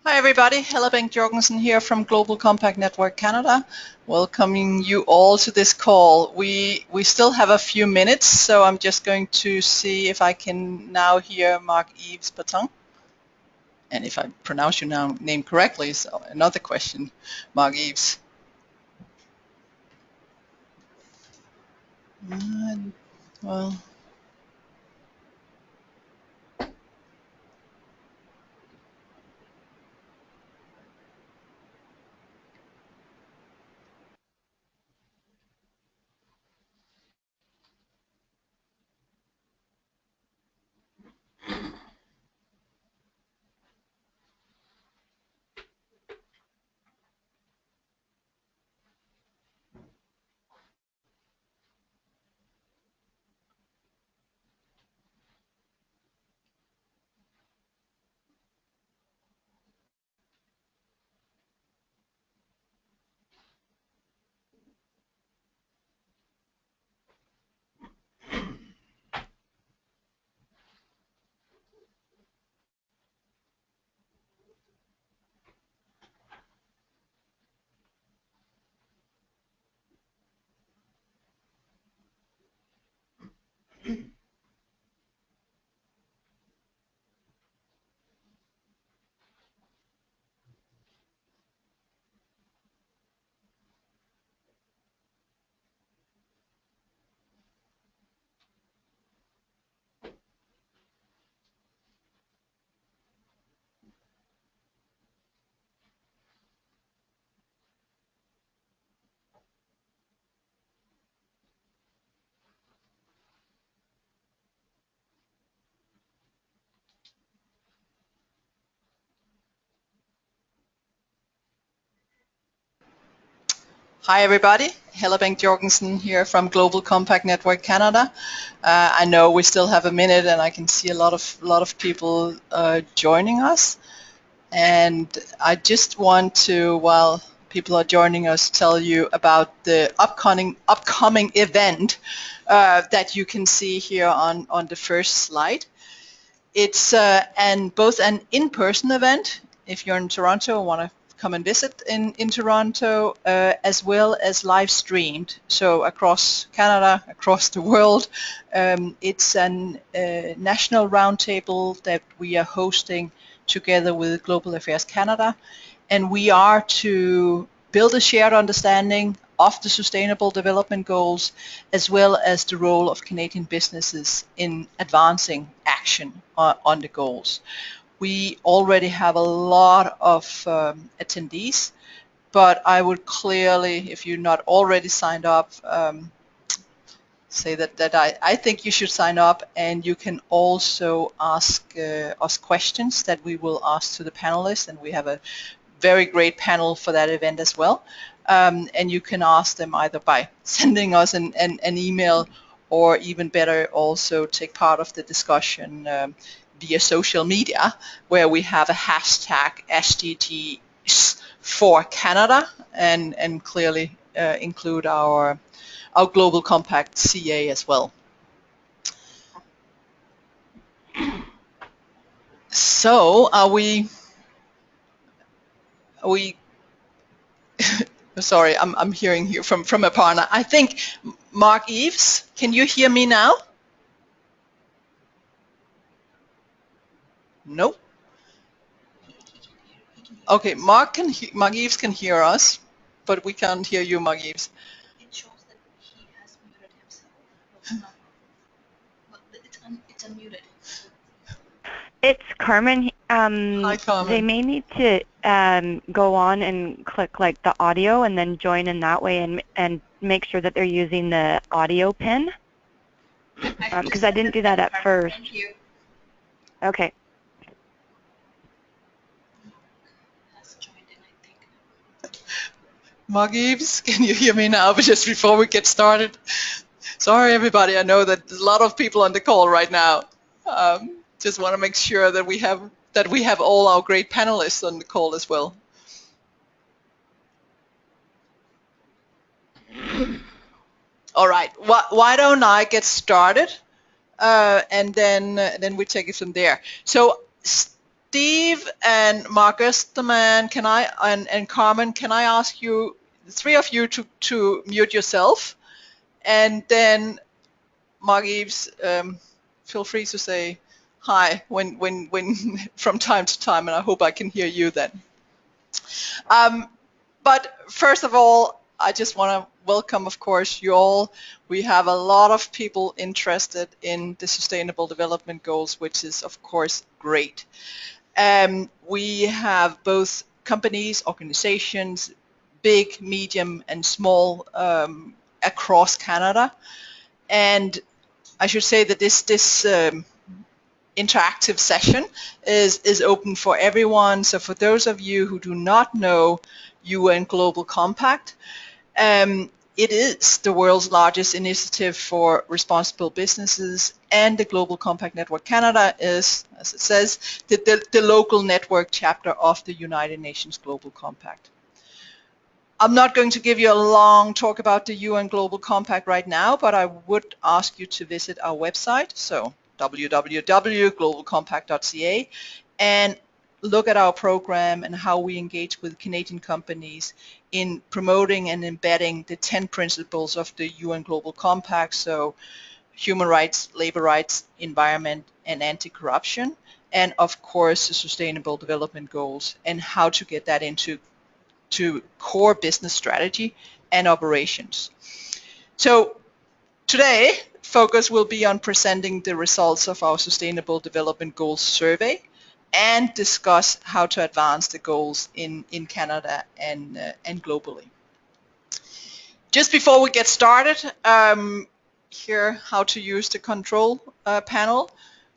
Hi everybody, Helle Bengt Jorgensen here from Global Compact Network Canada, welcoming you all to this call. We still have a few minutes, so I'm just going to see if I can now hear Marc Yves Bertin, and if I pronounce your name correctly. So another question, Marc Yves. Well. Hi everybody, Helle Bengt Jorgensen here from Global Compact Network Canada. I know we still have a minute, and I can see a lot of people joining us. And I just want to, while people are joining us, tell you about the upcoming event that you can see here on the first slide. It's both an in-person event, if you're in Toronto and want to come and visit in Toronto, as well as live streamed. So across Canada, across the world, it's a national roundtable that we are hosting together with Global Affairs Canada, and we are to build a shared understanding of the Sustainable Development Goals, as well as the role of Canadian businesses in advancing action on the goals. We already have a lot of attendees, but I would clearly, if you're not already signed up, say that I think you should sign up, and you can also ask us questions that we will ask to the panelists, and we have a very great panel for that event as well. And you can ask them either by sending us an email, or even better, also take part of the discussion via social media, where we have a hashtag SDGs for Canada, and clearly include our Global Compact CA as well. So are we sorry, I'm hearing here from Aparna. I think Marc Yves, can you hear me now? Nope. Okay, Marc Yves can hear us, but we can't hear you, Marc Yves. It shows that he has muted himself. But it's unmuted. It's Carmen. Hi, Carmen. They may need to go on and click like the audio and then join in that way, and make sure that they're using the audio pin. Because I didn't do that at first. Thank you. Okay. Marc Yves, can you hear me now? But just before we get started, sorry everybody, I know that there's a lot of people on the call right now. Just want to make sure that we have all our great panelists on the call as well. All right, why don't I get started, and then we take it from there. So Steve and Marc Osterman, and Carmen, can I ask you, the three of you, to mute yourself, and then Marc Yves, feel free to say hi when from time to time, and I hope I can hear you then. But first of all, I just want to welcome, of course, you all. We have a lot of people interested in the Sustainable Development Goals, which is, of course, great. We have both companies, organizations, big, medium, and small across Canada. And I should say that this interactive session is open for everyone. So for those of you who do not know UN Global Compact, it is the world's largest initiative for responsible businesses, and the Global Compact Network Canada is, as it says, the local network chapter of the United Nations Global Compact. I'm not going to give you a long talk about the UN Global Compact right now, but I would ask you to visit our website, so www.globalcompact.ca, and look at our program and how we engage with Canadian companies in promoting and embedding the 10 principles of the UN Global Compact, so human rights, labor rights, environment, and anti-corruption, and of course the Sustainable Development Goals, and how to get that into core business strategy and operations. So today, focus will be on presenting the results of our Sustainable Development Goals survey and discuss how to advance the goals in Canada and globally. Just before we get started, here how to use the control panel.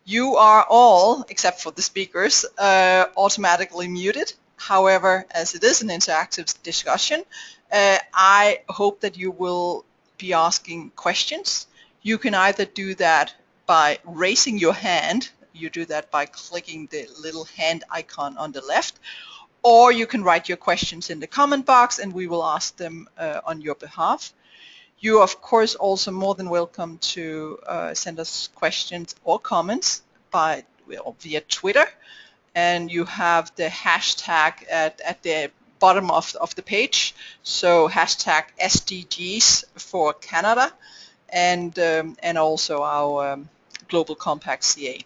You are all, except for the speakers, automatically muted. However, as it is an interactive discussion, I hope that you will be asking questions. You can either do that by raising your hand. You do that by clicking the little hand icon on the left, or you can write your questions in the comment box and we will ask them on your behalf. You are, of course, also more than welcome to send us questions or comments via Twitter, and you have the hashtag at the bottom of the page, so hashtag SDGs for Canada, and also our Global Compact CA.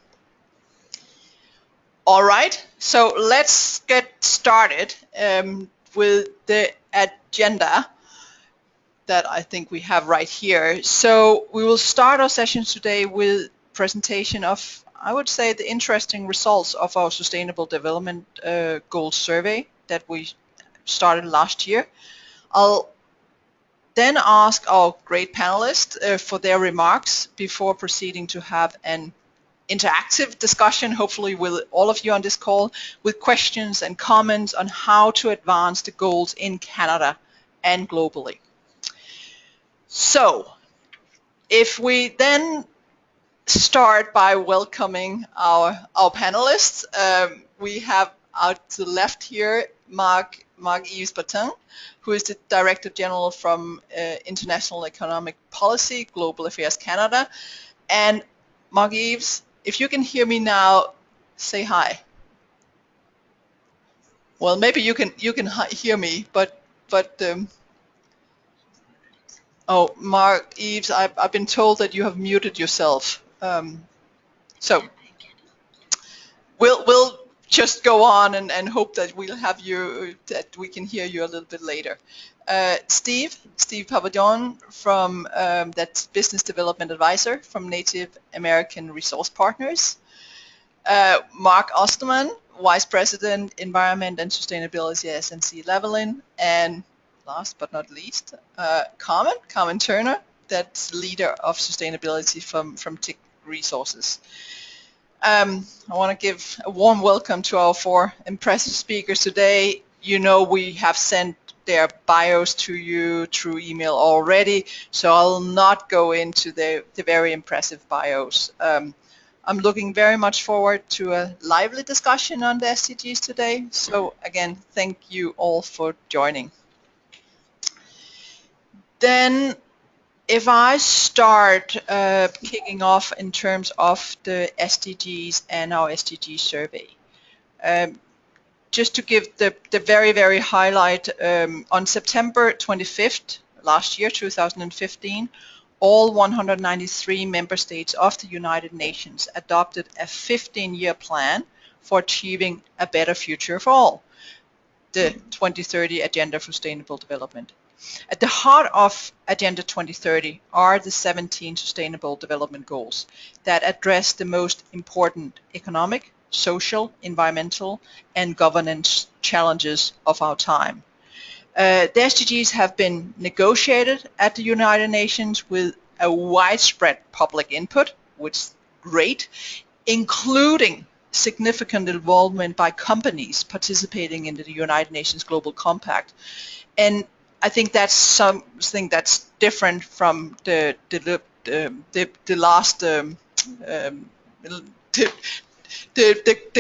All right, so let's get started with the agenda that I think we have right here. So we will start our sessions today with presentation of, I would say, the interesting results of our Sustainable Development Goals survey that we started last year. I'll then ask our great panelists for their remarks before proceeding to have an interactive discussion, hopefully with all of you on this call, with questions and comments on how to advance the goals in Canada and globally. So, if we then start by welcoming our panelists, we have out to the left here Marc Yves Bertin, who is the Director General from International Economic Policy, Global Affairs Canada. And Marc Yves, if you can hear me now, say hi. Well, maybe you can hear me, but oh, Marc Yves, I've been told that you have muted yourself. So we'll just go on and hope that we'll have you, that we can hear you a little bit later. Steve Pappajohn from that's Business Development Advisor from Native American Resource Partners. Marc Osterman, Vice President, Environment and Sustainability at SNC-Lavalin, and last but not least, Carmen Turner, that's Leader of Sustainability from Teck Resources. I want to give a warm welcome to our four impressive speakers today. You know, we have sent their bios to you through email already, so I'll not go into the very impressive bios. I'm looking very much forward to a lively discussion on the SDGs today. So again, thank you all for joining. Then if I start kicking off in terms of the SDGs and our SDG survey, Just to give the very, very highlight, on September 25th last year, 2015, all 193 member states of the United Nations adopted a 15-year plan for achieving a better future for all, the 2030 Agenda for Sustainable Development. At the heart of Agenda 2030 are the 17 Sustainable Development Goals that address the most important economic, social, environmental, and governance challenges of our time. The SDGs have been negotiated at the United Nations with a widespread public input, which is great, including significant involvement by companies participating in the United Nations Global Compact. And I think that's something that's different from the last the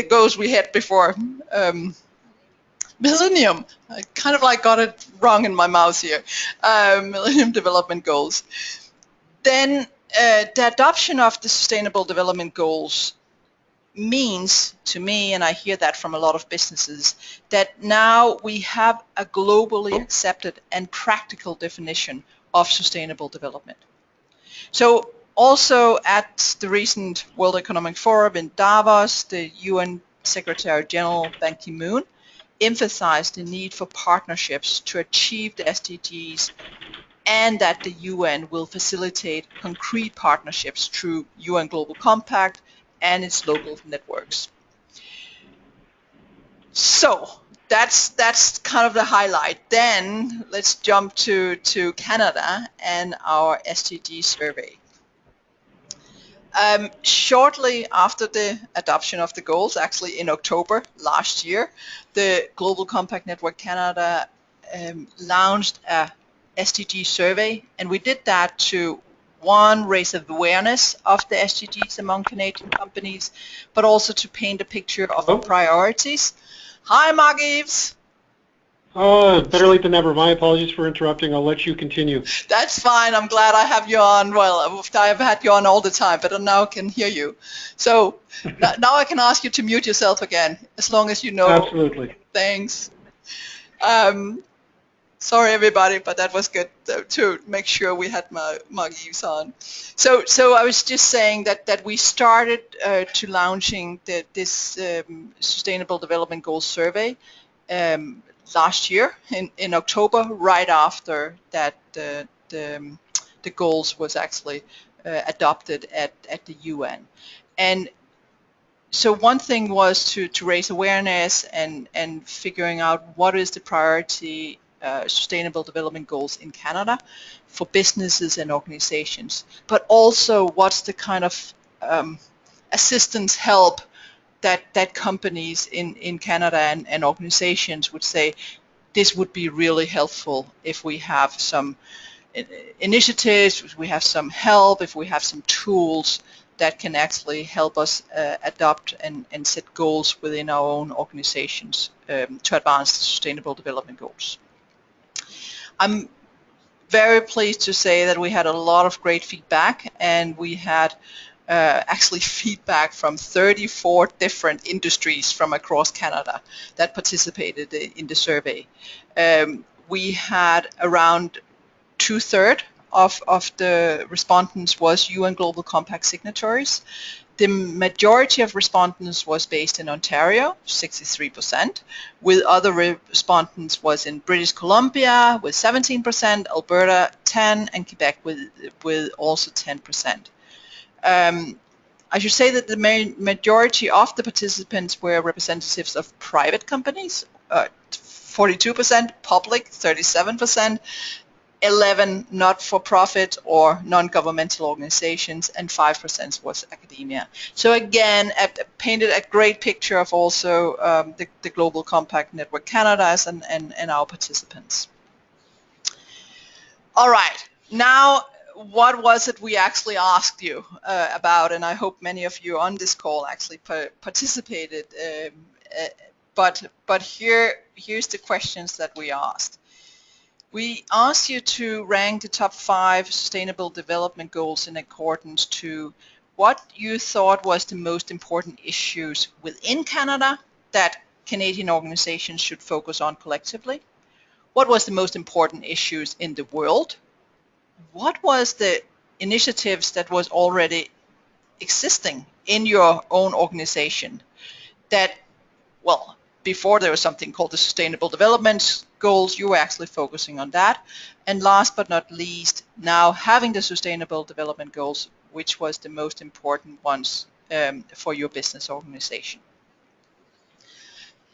goals we had before. Millennium. I kind of like got it wrong in my mouth here. Millennium Development Goals. Then the adoption of the Sustainable Development Goals means to me, and I hear that from a lot of businesses, that now we have a globally accepted and practical definition of sustainable development. So also at the recent World Economic Forum in Davos, the UN Secretary General Ban Ki-moon emphasized the need for partnerships to achieve the SDGs, and that the UN will facilitate concrete partnerships through UN Global Compact and its local networks. So that's kind of the highlight. Then let's jump to Canada and our SDG survey. Shortly after the adoption of the goals, actually in October last year, the Global Compact Network Canada launched a SDG survey, and we did that to, one, raise awareness of the SDGs among Canadian companies, but also to paint a picture of the priorities. Hi, Marc Yves. Better late than never. My apologies for interrupting. I'll let you continue. That's fine. I'm glad I have you on. Well, I've had you on all the time, but I now can hear you. So now I can ask you to mute yourself again, as long as you know. Absolutely. Thanks. Sorry, everybody, but that was good to make sure we had Marc Yves on. So I was just saying that we started to launching this Sustainable Development Goals survey last year in October, right after that the goals was actually adopted at the UN. And so one thing was to raise awareness and figuring out what is the priority Sustainable Development Goals in Canada for businesses and organizations, but also what's the kind of assistance, help that companies in Canada and organizations would say, this would be really helpful if we have some initiatives, if we have some help, if we have some tools that can actually help us adopt and set goals within our own organizations to advance the Sustainable Development Goals. I'm very pleased to say that we had a lot of great feedback, and we had actually feedback from 34 different industries from across Canada that participated in the survey. We had around 2/3 of the respondents was UN Global Compact signatories. The majority of respondents was based in Ontario, 63%, with other respondents was in British Columbia with 17%, Alberta 10%, and Quebec with also 10%. I should say that the majority of the participants were representatives of private companies, 42%, public 37%, 11 not-for-profit or non-governmental organizations, and 5% was academia. So again, painted a great picture of also the Global Compact Network Canada's and our participants. All right, now what was it we actually asked you about? And I hope many of you on this call actually participated. But here's the questions that we asked. We asked you to rank the top 5 Sustainable Development Goals in accordance to what you thought was the most important issues within Canada that Canadian organizations should focus on collectively? What was the most important issues in the world? What was the initiatives that was already existing in your own organization that, well, before there was something called the Sustainable Development Goals, you were actually focusing on that. And last but not least, now having the Sustainable Development Goals, which was the most important ones for your business organization.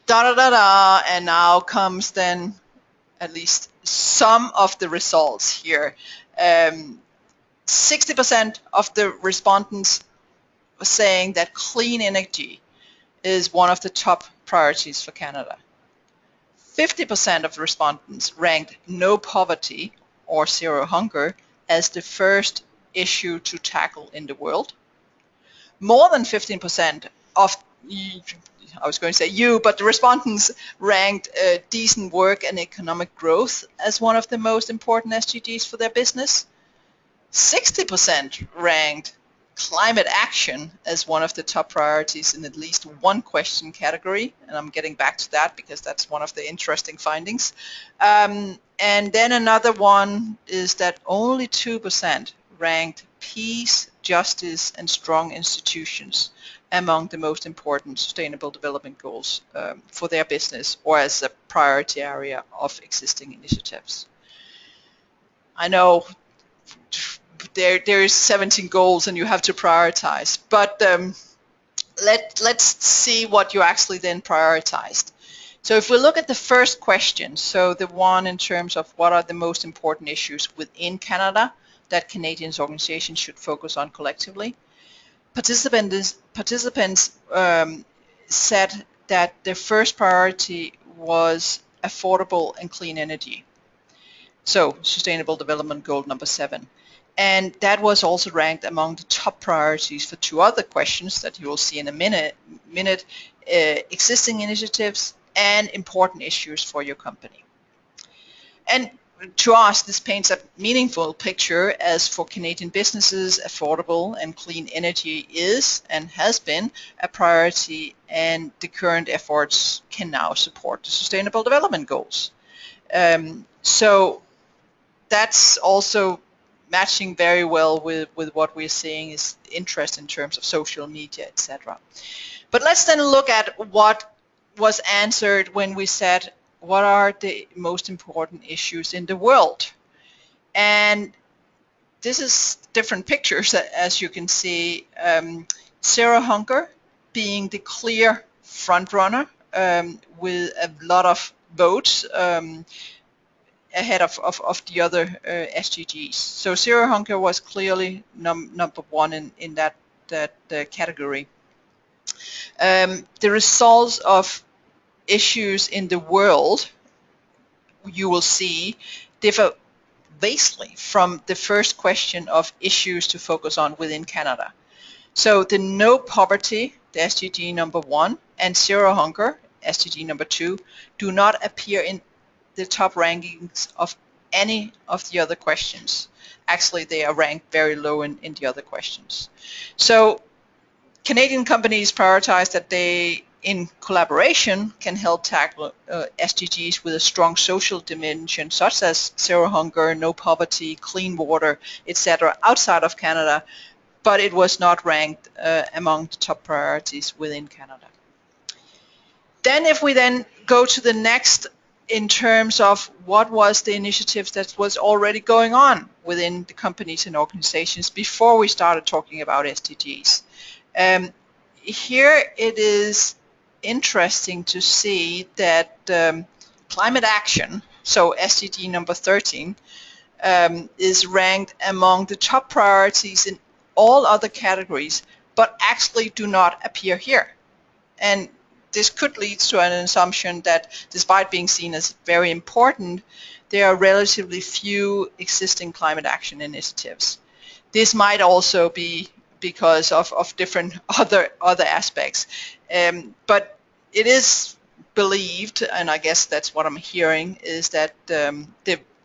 And now comes then at least some of the results here. 60% of the respondents were saying that clean energy is one of the top priorities for Canada. 50% of the respondents ranked no poverty or zero hunger as the first issue to tackle in the world. More than 15% of, I was going to say you, but the respondents ranked decent work and economic growth as one of the most important SDGs for their business. 60% ranked climate action as one of the top priorities in at least one question category, and I'm getting back to that because that's one of the interesting findings. And then another one is that only 2% ranked peace, justice, and strong institutions among the most important sustainable development goals for their business or as a priority area of existing initiatives. I know there is 17 goals and you have to prioritize, but let's see what you actually then prioritized. So if we look at the first question, so the one in terms of what are the most important issues within Canada that Canadian organizations should focus on collectively, participants said that their first priority was affordable and clean energy. So Sustainable Development Goal number 7. And that was also ranked among the top priorities for two other questions that you will see in a minute, existing initiatives and important issues for your company. And to us, this paints a meaningful picture as for Canadian businesses, affordable and clean energy is and has been a priority, and the current efforts can now support the Sustainable Development Goals. So that's also matching very well with what we're seeing is interest in terms of social media, etc. But let's then look at what was answered when we said, what are the most important issues in the world? And this is different pictures, as you can see. Zero hunger being the clear front runner with a lot of votes ahead of the other SDGs. So zero hunger was clearly number one in that category. The results of issues in the world, you will see, differ vastly from the first question of issues to focus on within Canada. So the no poverty, the SDG number 1, and zero hunger, SDG number 2, do not appear in the top rankings of any of the other questions. Actually, they are ranked very low in the other questions. So Canadian companies prioritize that they, in collaboration, can help tackle SDGs with a strong social dimension, such as zero hunger, no poverty, clean water, etc., outside of Canada, but it was not ranked among the top priorities within Canada. Then if we then go to the next in terms of what was the initiatives that was already going on within the companies and organizations before we started talking about SDGs. Here it is interesting to see that climate action, so SDG number 13, is ranked among the top priorities in all other categories, but actually do not appear here. And this could lead to an assumption that despite being seen as very important, there are relatively few existing climate action initiatives. This might also be because of different other aspects. But it is believed, and I guess that's what I'm hearing, is that the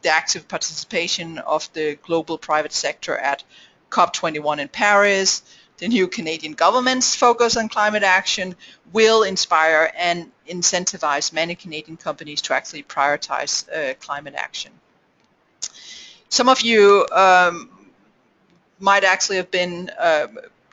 active participation of the global private sector at COP21 in Paris, the new Canadian government's focus on climate action will inspire and incentivize many Canadian companies to actually prioritize climate action. Some of you might actually have been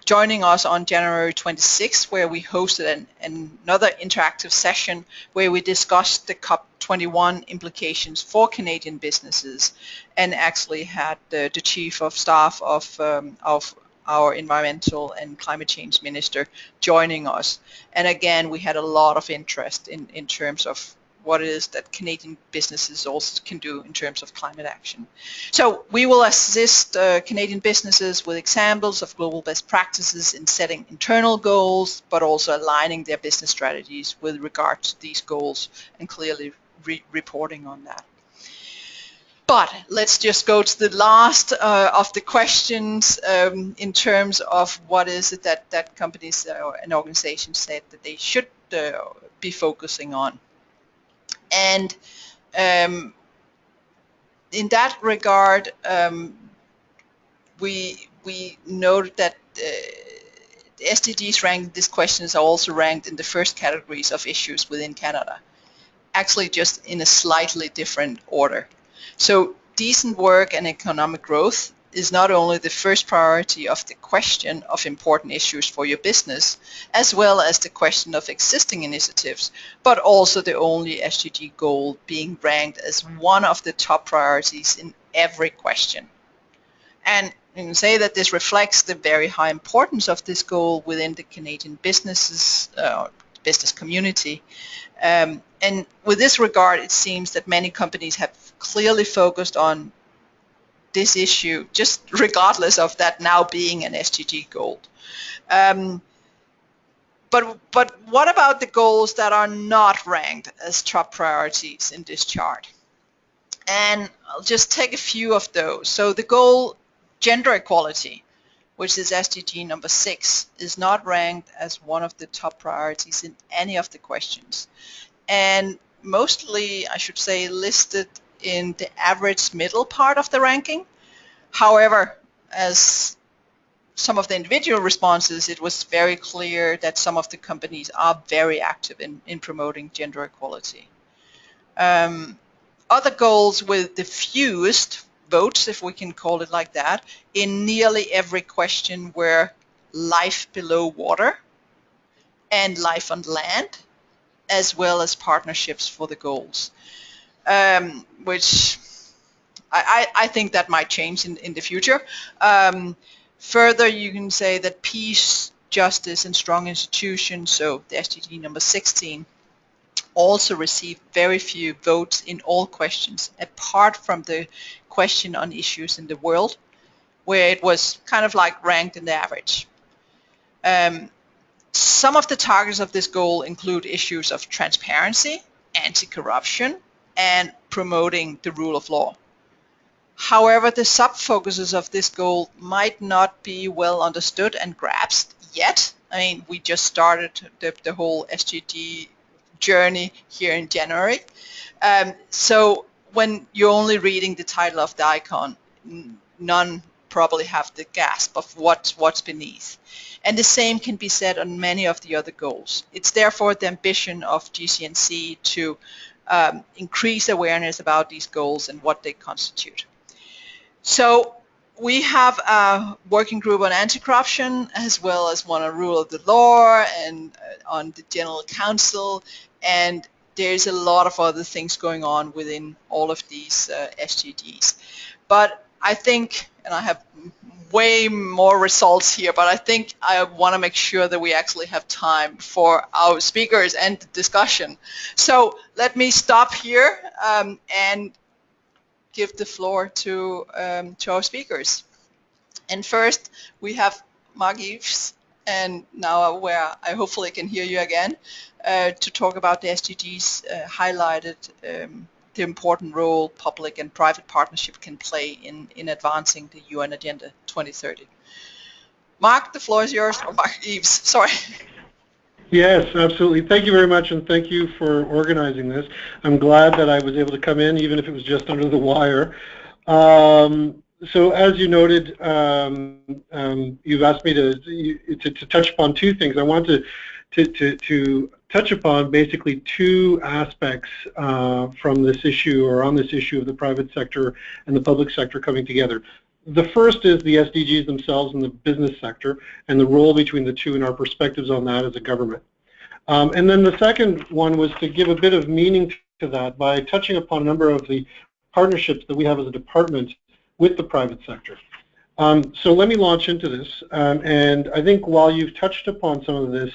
joining us on January 26th, where we hosted another interactive session where we discussed the COP21 implications for Canadian businesses, and actually had the Chief of Staff of our Environmental and Climate Change Minister joining us. And again, we had a lot of interest in terms of what it is that Canadian businesses also can do in terms of climate action. So we will assist Canadian businesses with examples of global best practices in setting internal goals, but also aligning their business strategies with regard to these goals and clearly reporting on that. But let's just go to the last of the questions in terms of what is it that companies and organizations said that they should be focusing on. And in that regard, we noted that the SDGs ranked these questions are also ranked in the first categories of issues within Canada, actually just in a slightly different order. So decent work and economic growth is not only the first priority of the question of important issues for your business, as well as the question of existing initiatives, but also the only SDG goal being ranked as one of the top priorities in every question. And you can say that this reflects the very high importance of this goal within the Canadian business community. And with this regard, it seems that many companies have clearly focused on this issue, just regardless of that now being an SDG goal. But what about the goals that are not ranked as top priorities in this chart? And I'll just take a few of those. So the goal gender equality, which is SDG number 6, is not ranked as one of the top priorities in any of the questions. And mostly, I should say, listed in the average middle part of the ranking. However, as some of the individual responses, it was very clear that some of the companies are very active in promoting gender equality. Other goals with the fewest votes, if we can call it like that, in nearly every question were life below water and life on land, as well as partnerships for the goals, which I think that might change in the future. Further, you can say that peace, justice, and strong institutions, so the SDG number 16, also received very few votes in all questions, apart from the question on issues in the world, where it was kind of like ranked in the average. Some of the targets of this goal include issues of transparency, anti-corruption, and promoting the rule of law. However, the sub-focuses of this goal might not be well understood and grasped yet. I mean, we just started the whole SDG journey here in January. So when you're only reading the title of the icon, none probably have the grasp of what's beneath. And the same can be said on many of the other goals. It's therefore the ambition of GCNC to increase awareness about these goals and what they constitute. So we have a working group on anti-corruption, as well as one on rule of the law and on the General Council, and there's a lot of other things going on within all of these SDGs. But I think, and I have way more results here, but I think I want to make sure that we actually have time for our speakers and the discussion. So let me stop here and give the floor to our speakers. And first, we have Marc Yves, and now where I hopefully can hear you again, to talk about the SDGs highlighted the important role public and private partnership can play in advancing the UN Agenda 2030. Marc, the floor is yours. Or Marc Yves, sorry. Yes, absolutely. Thank you very much, and thank you for organizing this. I'm glad that I was able to come in, even if it was just under the wire. so as you noted, you've asked me to touch upon two things. I want to touch upon basically two aspects from this issue, or on this issue of the private sector and the public sector coming together. The first is the SDGs themselves and the business sector, and the role between the two and our perspectives on that as a government. And then the second one was to give a bit of meaning to that by touching upon a number of the partnerships that we have as a department with the private sector. So let me launch into this, and I think while you've touched upon some of this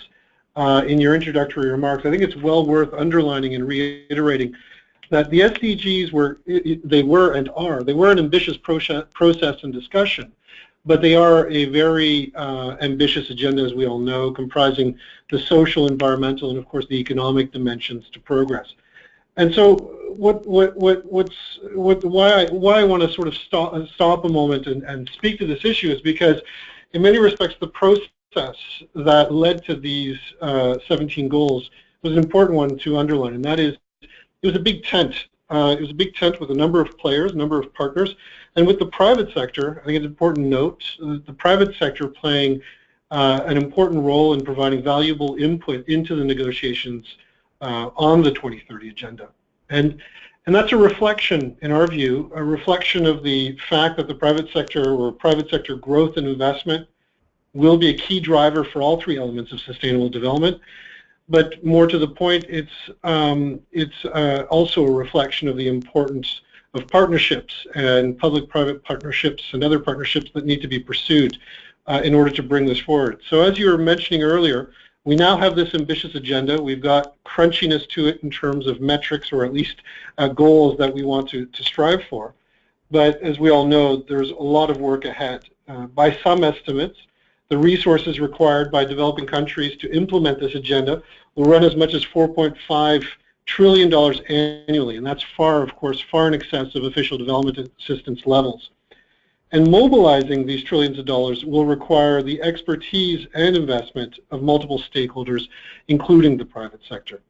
in your introductory remarks, I think it's well worth underlining and reiterating that the SDGs were an ambitious process and discussion, but they are a very ambitious agenda, as we all know, comprising the social, environmental, and of course the economic dimensions to progress. And so why I want to sort of stop a moment and speak to this issue is because in many respects the process that led to these 17 goals was an important one to underline, and that is it was a big tent. It was a big tent with a number of players, a number of partners, and with the private sector, I think it's important to note the private sector playing an important role in providing valuable input into the negotiations on the 2030 agenda. And that's a reflection, in our view, a reflection of the fact that the private sector, or private sector growth and investment, will be a key driver for all three elements of sustainable development. But more to the point, it's also a reflection of the importance of partnerships and public-private partnerships and other partnerships that need to be pursued in order to bring this forward. So as you were mentioning earlier, we now have this ambitious agenda. We've got crunchiness to it in terms of metrics, or at least goals that we want to strive for. But as we all know, there's a lot of work ahead. By some estimates, the resources required by developing countries to implement this agenda will run as much as $4.5 trillion annually, and that's of course, far in excess of official development assistance levels. And mobilizing these trillions of dollars will require the expertise and investment of multiple stakeholders, including the private sector.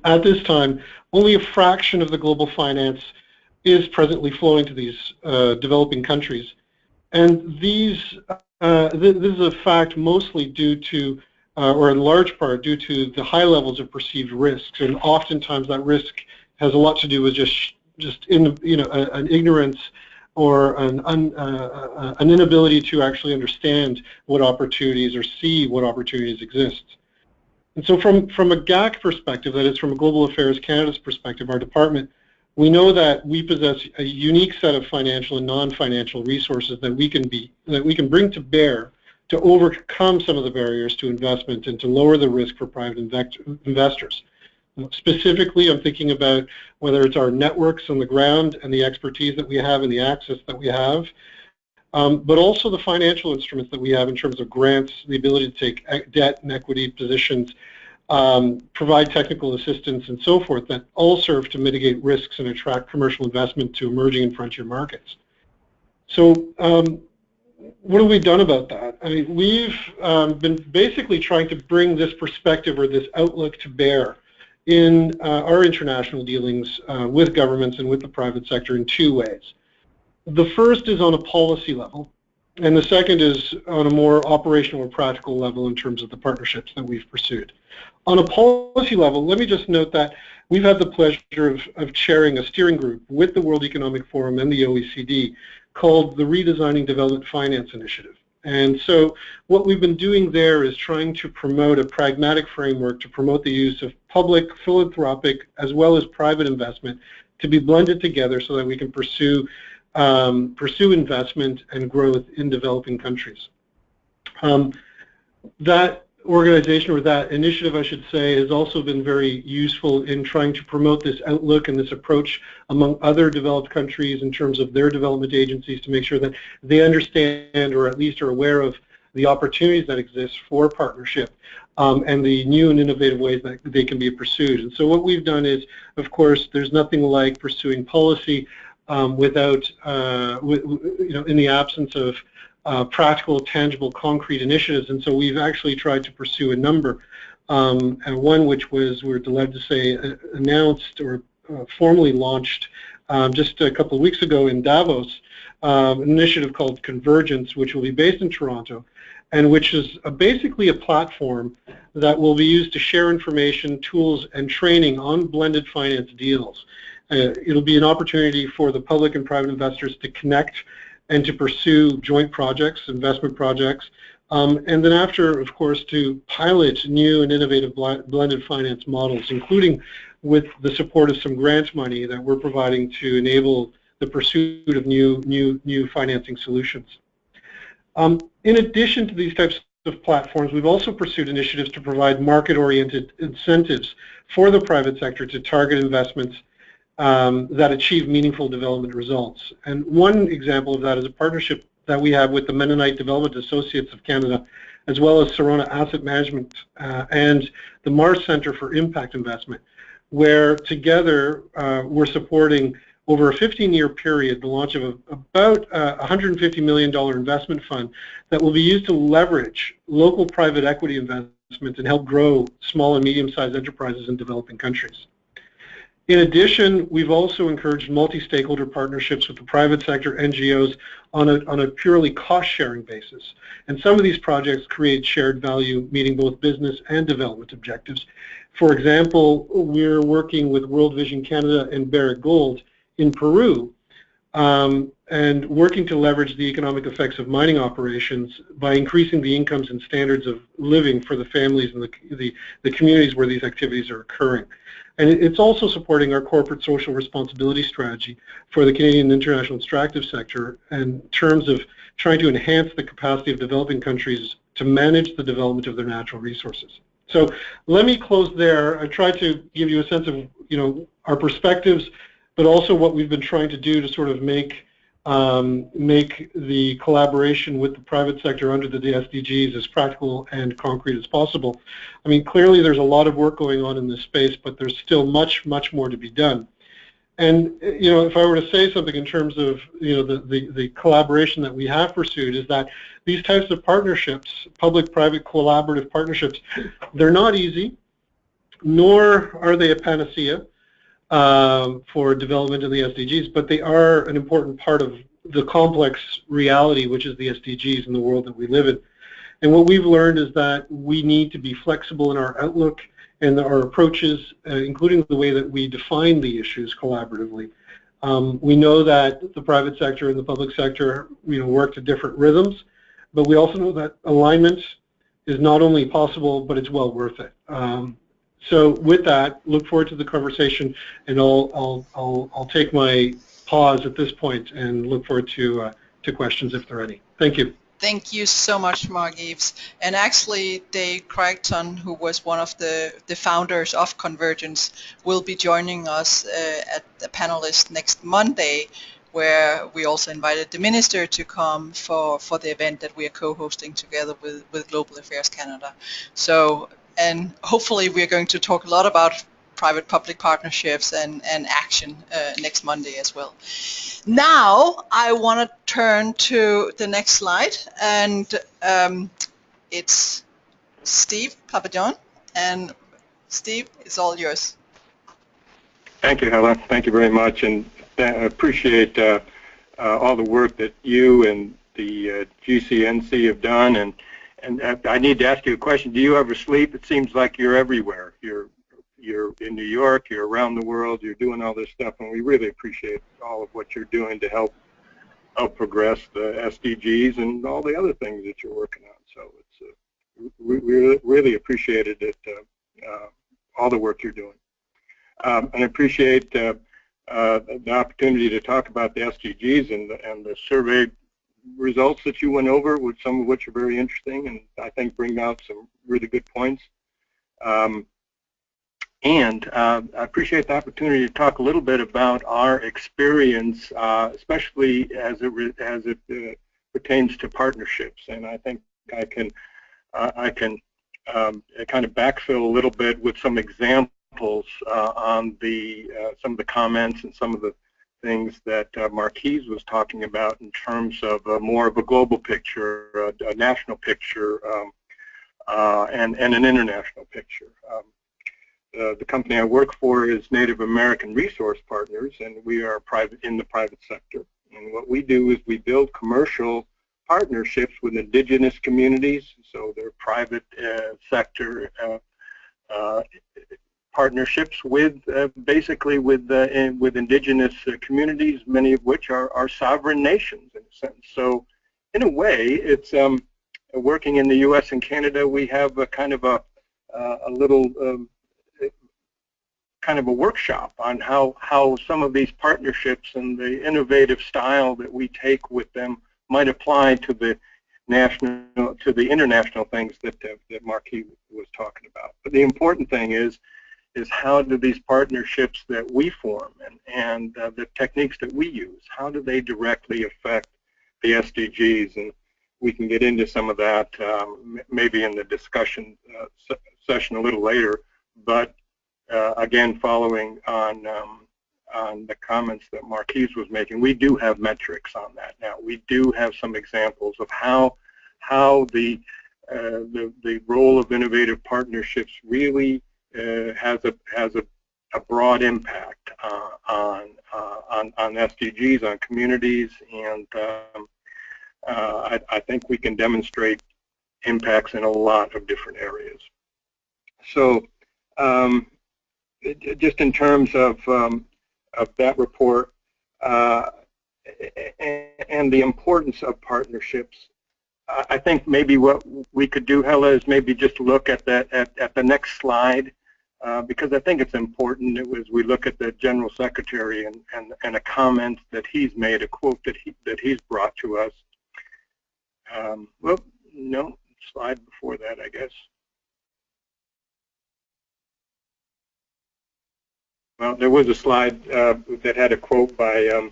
At this time, only a fraction of the global finance is presently flowing to these developing countries. And this is a fact mostly due to, or in large part due to the high levels of perceived risks. And oftentimes that risk has a lot to do with just an ignorance, or an inability to actually understand what opportunities or see what opportunities exist. And so from a GAC perspective, that is from a Global Affairs Canada's perspective, our department, we know that we possess a unique set of financial and non-financial resources that we can bring to bear to overcome some of the barriers to investment and to lower the risk for private investors. Specifically, I'm thinking about whether it's our networks on the ground and the expertise that we have and the access that we have, but also the financial instruments that we have in terms of grants, the ability to take debt and equity positions, provide technical assistance and so forth, that all serve to mitigate risks and attract commercial investment to emerging and frontier markets. So what have we done about that? I mean, we've been basically trying to bring this perspective or this outlook to bear in our international dealings with governments and with the private sector in two ways. The first is on a policy level, and the second is on a more operational or practical level in terms of the partnerships that we've pursued. On a policy level, let me just note that we've had the pleasure of chairing a steering group with the World Economic Forum and the OECD called the Redesigning Development Finance Initiative. And so what we've been doing there is trying to promote a pragmatic framework to promote the use of public, philanthropic, as well as private investment to be blended together so that we can pursue investment and growth in developing countries. That organization, or that initiative I should say, has also been very useful in trying to promote this outlook and this approach among other developed countries in terms of their development agencies, to make sure that they understand, or at least are aware of, the opportunities that exist for partnership and the new and innovative ways that they can be pursued. And so what we've done is, of course, there's nothing like pursuing policy without, in the absence of practical, tangible, concrete initiatives. And so we've actually tried to pursue a number, and one which was, we're delighted to say, announced or formally launched just a couple of weeks ago in Davos, an initiative called Convergence, which will be based in Toronto, and which is basically a platform that will be used to share information, tools, and training on blended finance deals. It'll be an opportunity for the public and private investors to connect and to pursue joint projects, investment projects, and then after, of course, to pilot new and innovative blended finance models, including with the support of some grant money that we're providing to enable the pursuit of new financing solutions. In addition to these types of platforms, we've also pursued initiatives to provide market-oriented incentives for the private sector to target investments that achieve meaningful development results. And one example of that is a partnership that we have with the Mennonite Development Associates of Canada, as well as Sarona Asset Management and the Mars Centre for Impact Investment, where together we're supporting over a 15-year period the launch of about a $150 million investment fund that will be used to leverage local private equity investment and help grow small and medium-sized enterprises in developing countries. In addition, we've also encouraged multi-stakeholder partnerships with the private sector, NGOs, on a purely cost-sharing basis. And some of these projects create shared value, meeting both business and development objectives. For example, we're working with World Vision Canada and Barrick Gold in Peru, and working to leverage the economic effects of mining operations by increasing the incomes and standards of living for the families and the communities where these activities are occurring. And it's also supporting our corporate social responsibility strategy for the Canadian international extractive sector in terms of trying to enhance the capacity of developing countries to manage the development of their natural resources. So let me close there. I tried to give you a sense of, our perspectives, but also what we've been trying to do to sort of make the collaboration with the private sector under the SDGs as practical and concrete as possible. I mean, clearly there's a lot of work going on in this space, but there's still much more to be done. And if I were to say something in terms of the collaboration that we have pursued, is that these types of partnerships, public-private collaborative partnerships, they're not easy, nor are they a panacea for development in the SDGs, but they are an important part of the complex reality which is the SDGs in the world that we live in. And what we've learned is that we need to be flexible in our outlook and our approaches, including the way that we define the issues collaboratively. We know that the private sector and the public sector work to different rhythms, but we also know that alignment is not only possible, but it's well worth it. So with that, look forward to the conversation, and I'll take my pause at this point and look forward to questions if there are any. Thank you. Thank you so much, Marc Yves. And actually, Dave Crichton, who was one of the founders of Convergence, will be joining us at the panelist next Monday, where we also invited the minister to come for the event that we are co-hosting together with Global Affairs Canada. So, and hopefully we're going to talk a lot about private-public partnerships and action next Monday as well. Now I want to turn to the next slide, and it's Steve Pappajohn, and Steve, it's all yours. Thank you, Helen. Thank you very much, and I appreciate all the work that you and the GCNC have done. And I need to ask you a question. Do you ever sleep? It seems like you're everywhere. You're in New York, you're around the world, you're doing all this stuff, and we really appreciate all of what you're doing to help progress the SDGs and all the other things that you're working on. So it's we really appreciated it, all the work you're doing. And I appreciate the opportunity to talk about the SDGs and the survey results that you went over, with some of which are very interesting and I think bring out some really good points. And I appreciate the opportunity to talk a little bit about our experience, especially as it pertains to partnerships. And I think I can kind of backfill a little bit with some examples on some of the comments and some of the things that Marc Yves was talking about in terms of more of a global picture, a national picture, and an international picture. The company I work for is Native American Resource Partners, and we are in the private sector. And what we do is we build commercial partnerships with indigenous communities, so they're private sector partnerships with basically with indigenous communities, many of which are sovereign nations in a sense. So in a way, it's working in the U.S. and Canada, we have a kind of a little kind of a workshop on how some of these partnerships and the innovative style that we take with them might apply to the international things that Marc Yves was talking about. But the important thing is how do these partnerships that we form and the techniques that we use, how do they directly affect the SDGs? And we can get into some of that maybe in the discussion session a little later. But again, following on the comments that Marc Yves was making, we do have metrics on that now. We do have some examples of how the role of innovative partnerships really has a broad impact on SDGs, on communities, and I think we can demonstrate impacts in a lot of different areas. So just in terms of that report and the importance of partnerships, I think maybe what we could do, Hella, is maybe just look at the next slide, because I think it's important. It was, we look at the General Secretary and a comment that he's made, a quote that he's brought to us. Well, no, slide before that, I guess. Well, there was a slide that had a quote by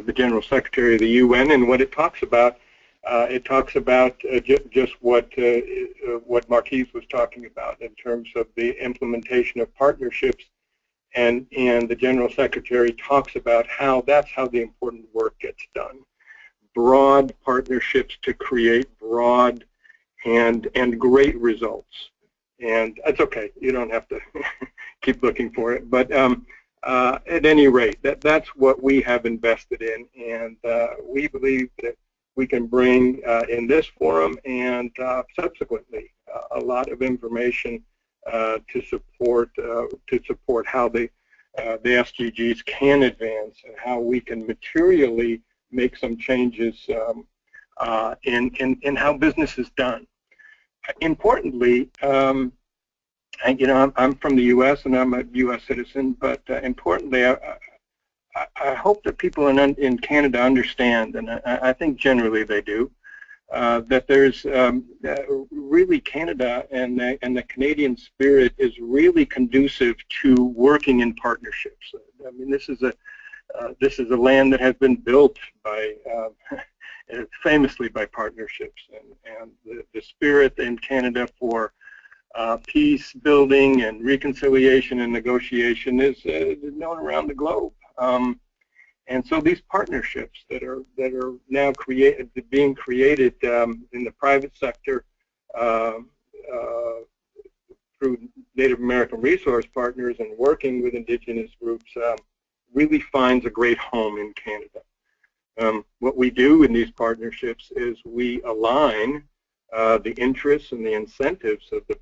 the General Secretary of the UN, and what it talks about just what Marc Yves was talking about in terms of the implementation of partnerships, and the General Secretary talks about how that's how the important work gets done. Broad partnerships to create broad and great results. And that's okay, you don't have to keep looking for it, but at any rate, that's what we have invested in, and we believe that we can bring in this forum and subsequently a lot of information to support how the SDGs can advance and how we can materially make some changes in how business is done. Importantly, and, you know, I'm from the U.S. and I'm a U.S. citizen, but importantly, I hope that people in Canada understand, and I think generally they do, that there's really Canada and the Canadian spirit is really conducive to working in partnerships. I mean, this is a land that has been built by famously by partnerships, and the spirit in Canada for peace building and reconciliation and negotiation is known around the globe. And so these partnerships that are now being created in the private sector through Native American resource partners and working with indigenous groups really finds a great home in Canada. What we do in these partnerships is we align the interests and the incentives of the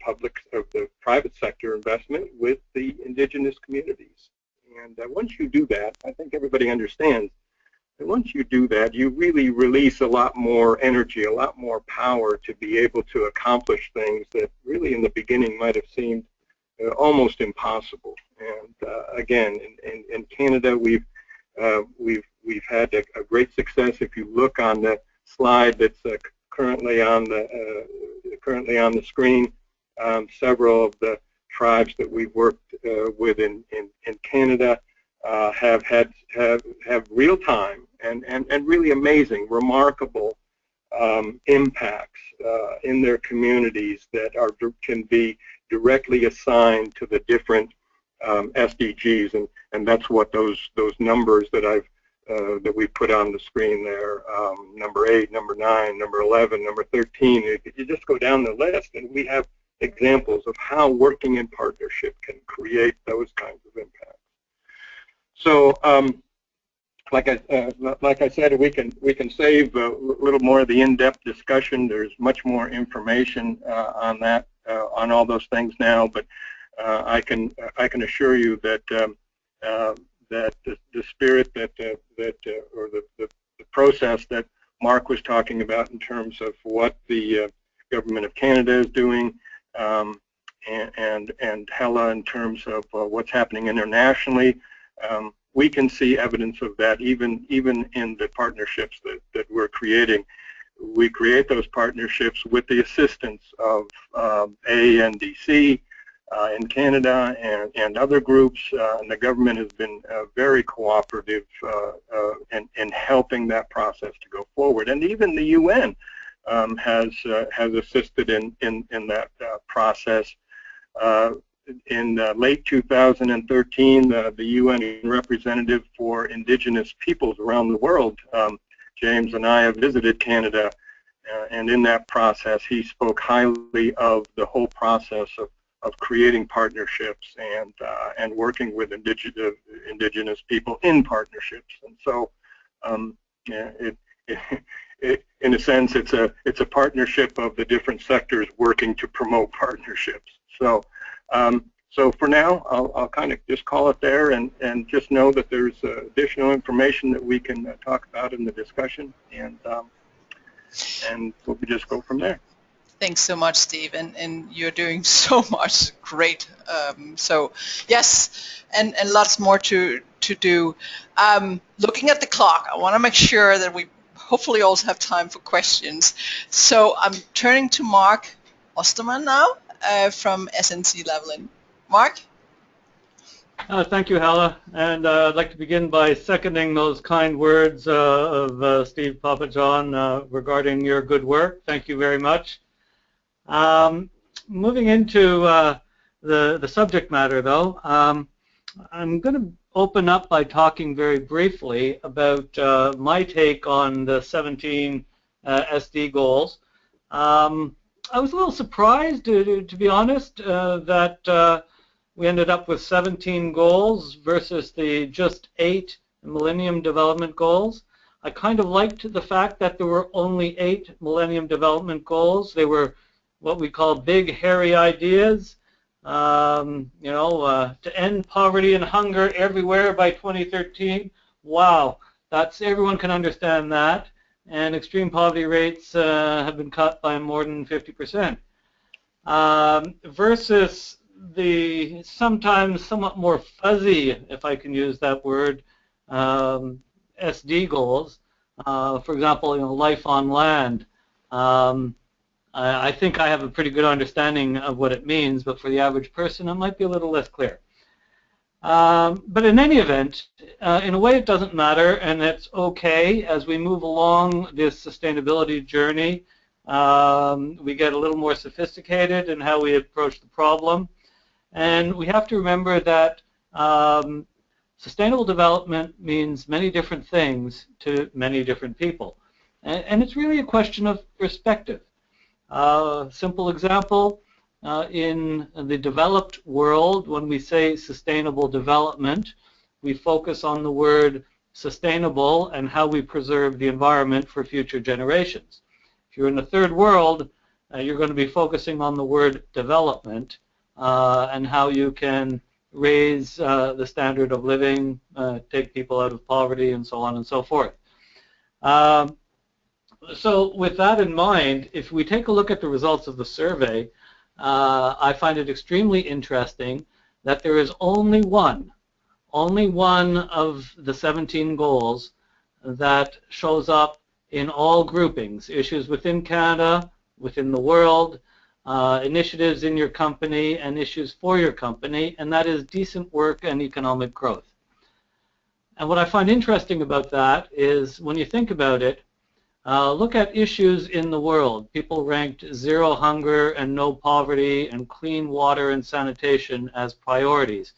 private sector investment with the indigenous communities. And once you do that, I think everybody understands that once you do that, you really release a lot more energy, a lot more power to be able to accomplish things that really in the beginning might have seemed almost impossible. And again, in Canada, we've had a great success. If you look on the slide that's currently on the screen, several of the tribes that we've worked with in Canada have real time and really amazing, remarkable impacts in their communities that can be directly assigned to the different SDGs, and that's what those numbers that that we put on the screen there, number 8, number 9, number 11, number 13. You just go down the list, and we have examples of how working in partnership can create those kinds of impacts. So like I said, we can save a little more of the in-depth discussion. There's much more information on that, on all those things now, but I can assure you that that the spirit or the process that Marc was talking about in terms of what the government of Canada is doing, and Hella in terms of what's happening internationally, we can see evidence of that even in the partnerships that we're creating. We create those partnerships with the assistance of ANDC in Canada and other groups, and the government has been very cooperative in helping that process to go forward. And even the UN has assisted in that process. In late 2013, the UN representative for Indigenous peoples around the world, James and I have visited Canada, and in that process he spoke highly of the whole process of creating partnerships and working with indigenous people in partnerships. And so in a sense it's a partnership of the different sectors working to promote partnerships. So so for now, I'll kind of just call it there, and just know that there's additional information that we can talk about in the discussion, and we'll just go from there. Thanks so much, Steve, and you're doing so much great. So yes, and lots more to do. Looking at the clock, I want to make sure that we hopefully also have time for questions. So I'm turning to Marc Osterman now from SNC-Lavalin. Marc? Thank you, Hella, and I'd like to begin by seconding those kind words of Steve Pappajohn regarding your good work. Thank you very much. Moving into the subject matter, though, I'm going to open up by talking very briefly about my take on the 17 SD goals. I was a little surprised, to be honest, that we ended up with 17 goals versus the just 8 Millennium Development Goals. I kind of liked the fact that there were only 8 Millennium Development Goals. They were what we call big, hairy ideas. You know, to end poverty and hunger everywhere by 2013. Wow, everyone can understand that. And extreme poverty rates have been cut by more than 50%. Versus the sometimes somewhat more fuzzy, if I can use that word, SD goals. For example, you know, life on land. I think I have a pretty good understanding of what it means, but for the average person, it might be a little less clear. But in any event, in a way it doesn't matter, and it's okay as we move along this sustainability journey. We get a little more sophisticated in how we approach the problem, and we have to remember that sustainable development means many different things to many different people, and it's really a question of perspective. Simple example. In the developed world, when we say sustainable development, we focus on the word sustainable and how we preserve the environment for future generations. If you're in the third world, you're going to be focusing on the word development and how you can raise the standard of living, take people out of poverty, and so on and so forth. So with that in mind, if we take a look at the results of the survey, I find it extremely interesting that there is only one of the 17 goals that shows up in all groupings, issues within Canada, within the world, initiatives in your company, and issues for your company, and that is decent work and economic growth. And what I find interesting about that is when you think about it, look at issues in the world. People ranked zero hunger and no poverty and clean water and sanitation as priorities.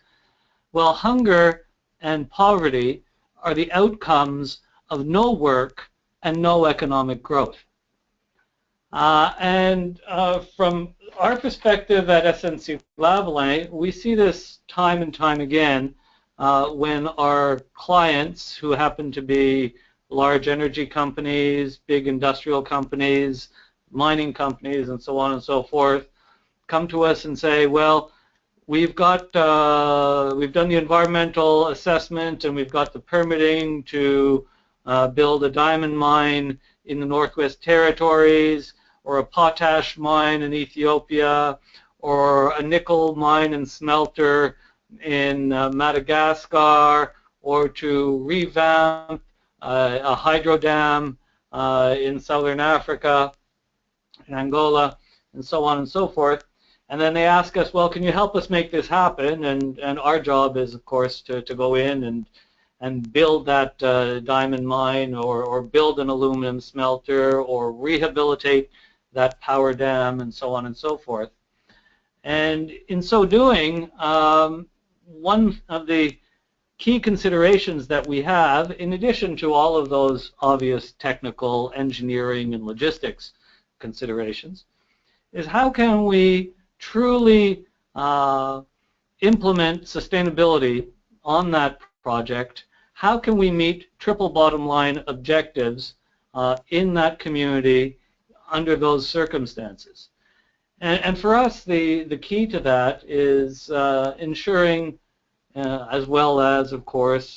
Well, hunger and poverty are the outcomes of no work and no economic growth. From our perspective at SNC-Lavalin, we see this time and time again when our clients, who happen to be large energy companies, big industrial companies, mining companies, and so on and so forth, come to us and say, well, we've done the environmental assessment and we've got the permitting to build a diamond mine in the Northwest Territories, or a potash mine in Ethiopia, or a nickel mine and smelter in Madagascar, or to revamp a hydro dam in southern Africa, in Angola, and so on and so forth. And then they ask us, well, can you help us make this happen? And our job is, of course, to go in and build that diamond mine, or build an aluminum smelter, or rehabilitate that power dam, and so on and so forth. And in so doing, one of the key considerations that we have, in addition to all of those obvious technical, engineering, and logistics considerations, is how can we truly implement sustainability on that project? How can we meet triple bottom line objectives in that community under those circumstances? And for us, the key to that is ensuring, as well as, of course,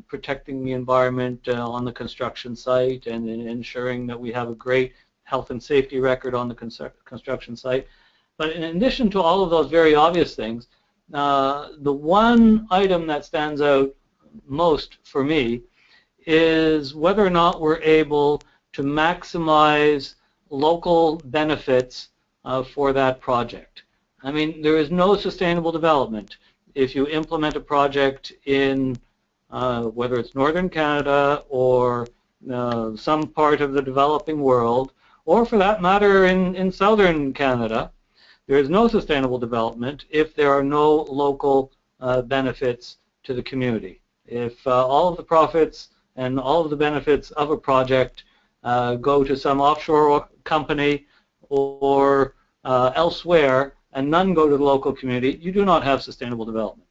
protecting the environment on the construction site, and ensuring that we have a great health and safety record on the construction site. But in addition to all of those very obvious things, the one item that stands out most for me is whether or not we're able to maximize local benefits for that project. I mean, there is no sustainable development if you implement a project in whether it's northern Canada or some part of the developing world, or for that matter in southern Canada. There is no sustainable development if there are no local benefits to the community. If all of the profits and all of the benefits of a project go to some offshore company or elsewhere, and none go to the local community, you do not have sustainable development.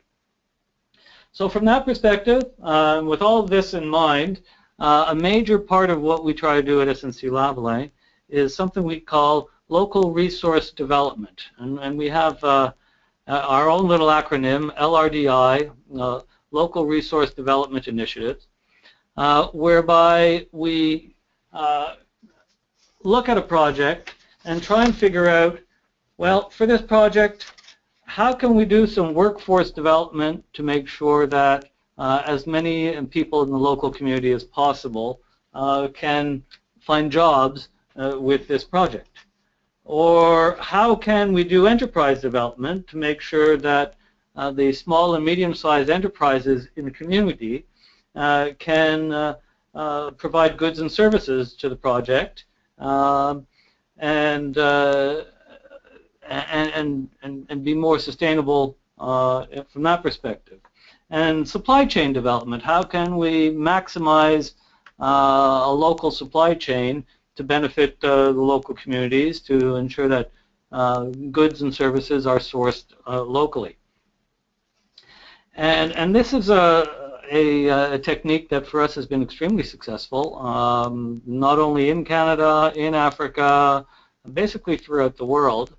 So from that perspective, with all of this in mind, a major part of what we try to do at SNC-Lavalin is something we call local resource development. And we have our own little acronym, LRDI, Local Resource Development Initiatives, whereby we look at a project and try and figure out, well, for this project, how can we do some workforce development to make sure that as many people in the local community as possible can find jobs with this project? Or how can we do enterprise development to make sure that the small and medium-sized enterprises in the community can provide goods and services to the project, and be more sustainable from that perspective. And supply chain development, how can we maximize a local supply chain to benefit the local communities, to ensure that goods and services are sourced locally. And this is a technique that for us has been extremely successful, not only in Canada, in Africa, basically throughout the world.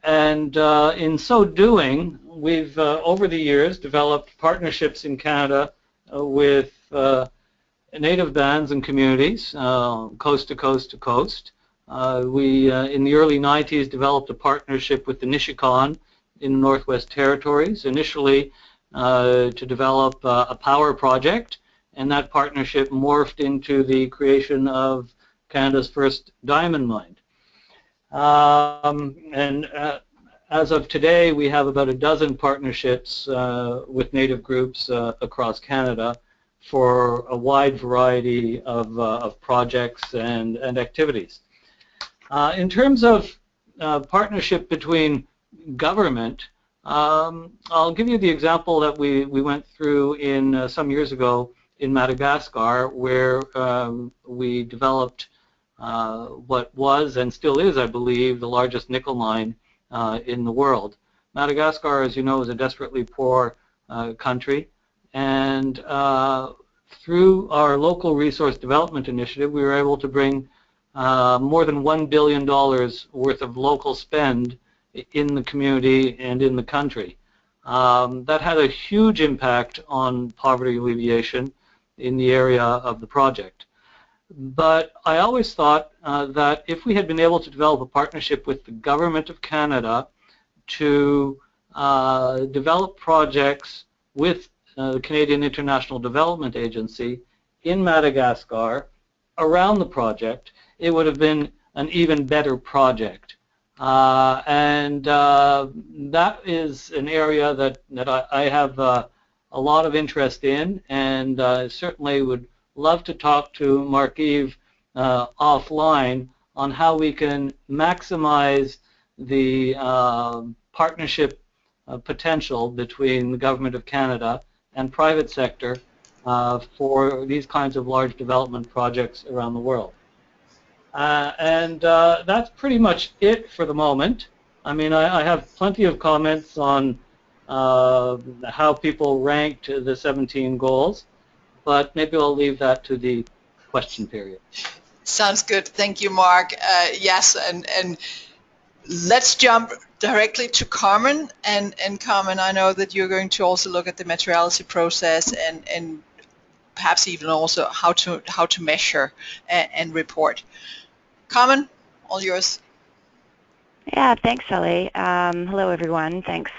In so doing, we've over the years developed partnerships in Canada with native bands and communities, coast to coast to coast. We, in the early 90s, developed a partnership with the Nishikan in the Northwest Territories, initially to develop a power project, and that partnership morphed into the creation of Canada's first diamond mine. As of today, we have about a dozen partnerships with Native groups across Canada for a wide variety of projects and activities. In terms of partnership between government, I'll give you the example that we went through in some years ago in Madagascar, where we developed what was and still is, I believe, the largest nickel mine in the world. Madagascar, as you know, is a desperately poor country. And through our local resource development initiative, we were able to bring more than $1 billion worth of local spend in the community and in the country. That had a huge impact on poverty alleviation in the area of the project. But I always thought that if we had been able to develop a partnership with the Government of Canada to develop projects with the Canadian International Development Agency in Madagascar around the project, it would have been an even better project. And that is an area that I have a lot of interest in, and certainly would love to talk to Marc Yves offline on how we can maximize the partnership potential between the Government of Canada and private sector for these kinds of large development projects around the world. And that's pretty much it for the moment. I mean, I have plenty of comments on how people ranked the 17 goals, but maybe I'll leave that to the question period. Sounds good. Thank you, Marc. Yes, and let's jump directly to Carmen. And Carmen, I know that you're going to also look at the materiality process and perhaps even also how to measure and report. Carmen, all yours. Yeah, thanks, Shelley. Hello, everyone. Thanks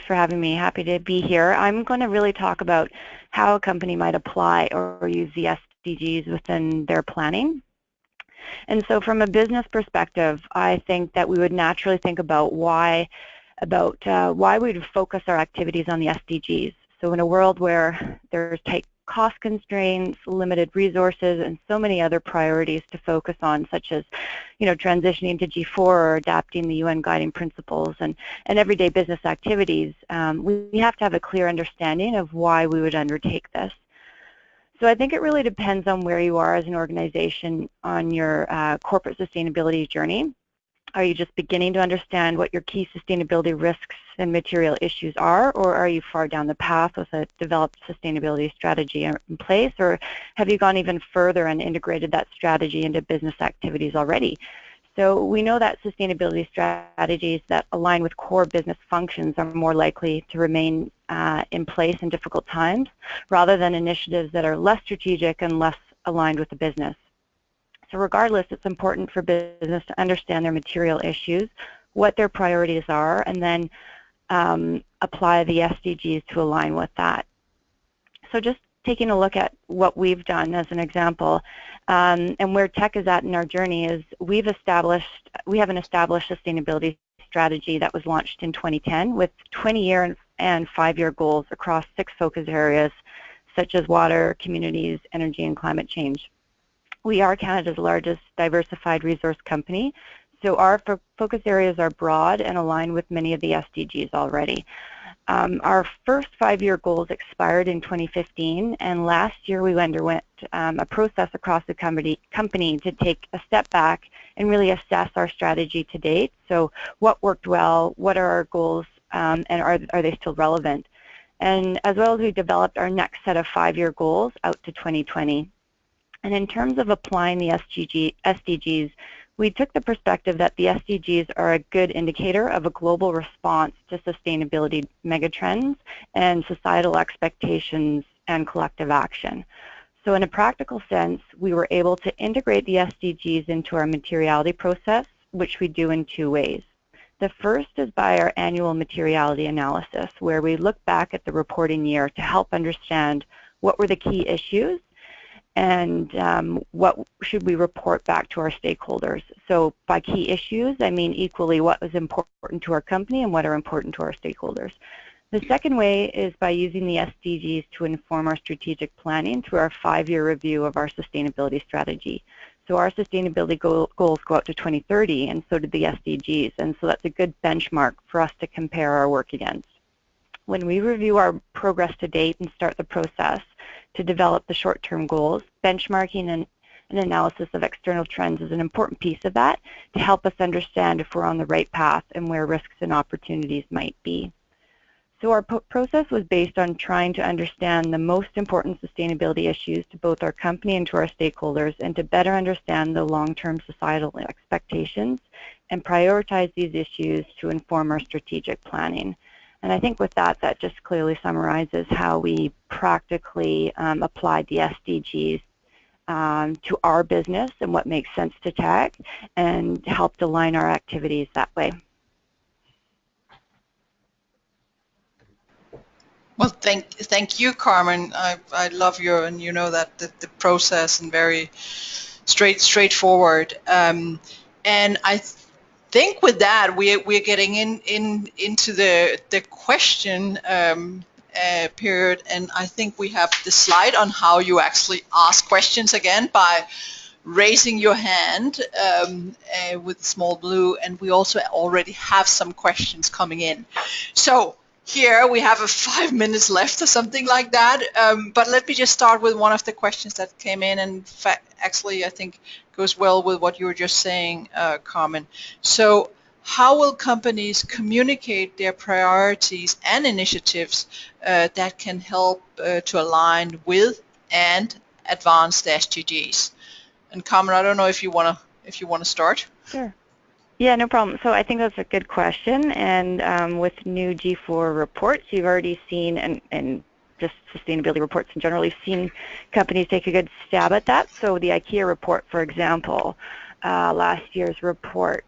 for having me. Happy to be here. I'm going to really talk about how a company might apply or use the SDGs within their planning. And so from a business perspective, I think that we would naturally think about why we would focus our activities on the SDGs. So in a world where there's tight cost constraints, limited resources, and so many other priorities to focus on, such as, transitioning to G4 or adapting the UN guiding principles and everyday business activities, we have to have a clear understanding of why we would undertake this. So I think it really depends on where you are as an organization on your corporate sustainability journey. Are you just beginning to understand what your key sustainability risks and material issues are, or are you far down the path with a developed sustainability strategy in place, or have you gone even further and integrated that strategy into business activities already? So we know that sustainability strategies that align with core business functions are more likely to remain in place in difficult times, rather than initiatives that are less strategic and less aligned with the business. So regardless, it's important for business to understand their material issues, what their priorities are, and then apply the SDGs to align with that. So just taking a look at what we've done as an example, and where Teck is at in our journey is we have an established sustainability strategy that was launched in 2010 with 20-year and 5-year goals across 6 focus areas such as water, communities, energy, and climate change. We are Canada's largest diversified resource company, so our focus areas are broad and aligned with many of the SDGs already. Our first 5-year goals expired in 2015, and last year we underwent a process across the company to take a step back and really assess our strategy to date. So what worked well, what are our goals, and are they still relevant? And as well as we developed our next set of 5-year goals out to 2020. And in terms of applying the SDGs, we took the perspective that the SDGs are a good indicator of a global response to sustainability megatrends and societal expectations and collective action. So in a practical sense, we were able to integrate the SDGs into our materiality process, which we do in 2 ways. The first is by our annual materiality analysis, where we look back at the reporting year to help understand what were the key issues and what should we report back to our stakeholders. So by key issues, I mean equally what was important to our company and what are important to our stakeholders. The second way is by using the SDGs to inform our strategic planning through our 5-year review of our sustainability strategy. So our sustainability goals go out to 2030, and so did the SDGs, and so that's a good benchmark for us to compare our work against. When we review our progress to date and start the process to develop the short-term goals, benchmarking and an analysis of external trends is an important piece of that to help us understand if we're on the right path and where risks and opportunities might be. So our process was based on trying to understand the most important sustainability issues to both our company and to our stakeholders, and to better understand the long-term societal expectations and prioritize these issues to inform our strategic planning. And I think with that, that just clearly summarizes how we practically applied the SDGs to our business and what makes sense to Teck, and helped align our activities that way. Well, thank you, Carmen. I love your, and you know that the process and very straightforward. And I think with that we're getting into the question period, and I think we have the slide on how you actually ask questions again by raising your hand with the small blue, and we also already have some questions coming in. So here we have 5 minutes left or something like that, but let me just start with one of the questions that came in, and actually I think goes well with what you were just saying, Carmen. So how will companies communicate their priorities and initiatives that can help to align with and advance the SDGs? And Carmen, I don't know if you want to start. Sure. Yeah, no problem. So I think that's a good question, and with new G4 reports, you've already seen, and just sustainability reports in general, you've seen companies take a good stab at that. So the IKEA report, for example, last year's report,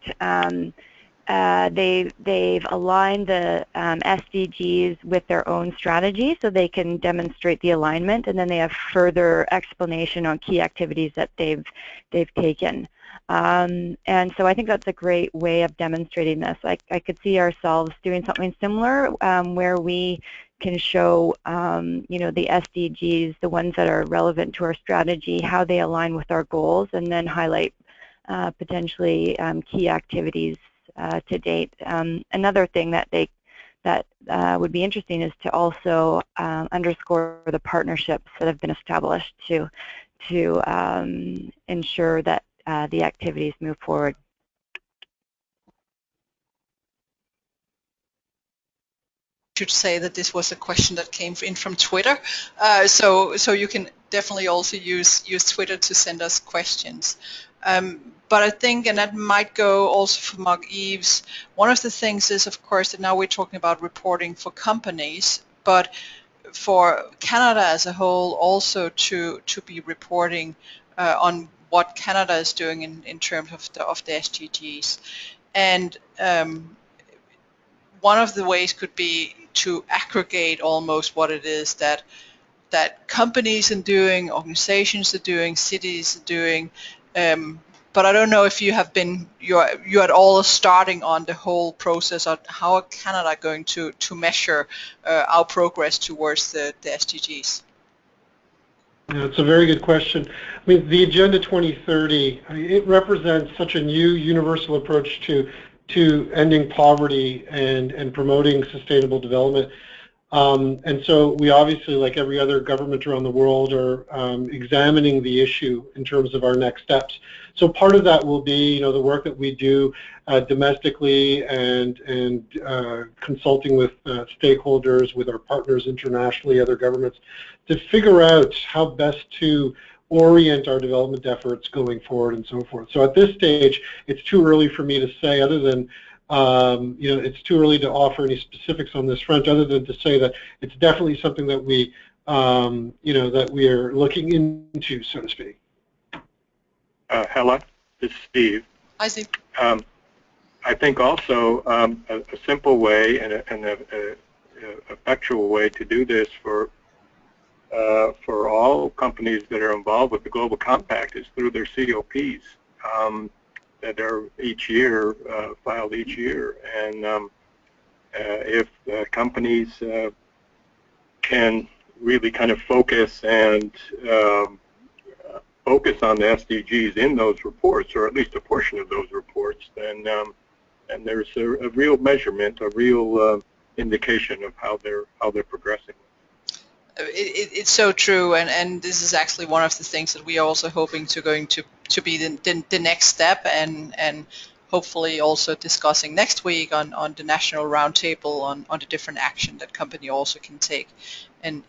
they've aligned the SDGs with their own strategy, so they can demonstrate the alignment, and then they have further explanation on key activities that they've taken. And so I think that's a great way of demonstrating this. I could see ourselves doing something similar, where we can show, you know, the SDGs, the ones that are relevant to our strategy, how they align with our goals, and then highlight potentially key activities to date. Another thing that would be interesting is to also underscore the partnerships that have been established to ensure that the activities move forward. Should say that this was a question that came in from Twitter, so you can definitely also use Twitter to send us questions. But I think, and that might go also for Marc Yves, one of the things is, of course, that now we're talking about reporting for companies, but for Canada as a whole also to be reporting on what Canada is doing in terms of the SDGs. And one of the ways could be to aggregate almost what it is that companies are doing, organizations are doing, cities are doing. But I don't know if you have been, you're at all starting on the whole process of how Canada going to measure our progress towards the SDGs. Yeah, it's a very good question. I mean, the Agenda 2030, it represents such a new universal approach to ending poverty and promoting sustainable development. And so we obviously, like every other government around the world, are examining the issue in terms of our next steps. So part of that will be, you know, the work that we do domestically and consulting with stakeholders, with our partners internationally, other governments, to figure out how best to orient our development efforts going forward and so forth. So at this stage, it's too early for me to say, other than you know, it's too early to offer any specifics on this front, other than to say that it's definitely something that we, you know, that we are looking into, so to speak. Hella, this is Steve. Hi, Steve. I think also a simple way and a effectual way to do this for all companies that are involved with the Global Compact is through their COPs. That are each year, filed each year, and if companies can really kind of focus and focus on the SDGs in those reports, or at least a portion of those reports, then and there's a real measurement, a real indication of how they're progressing. It's so true, and this is actually one of the things that we are also hoping to be the next step, and hopefully also discussing next week on the national roundtable on the different action that company also can take, and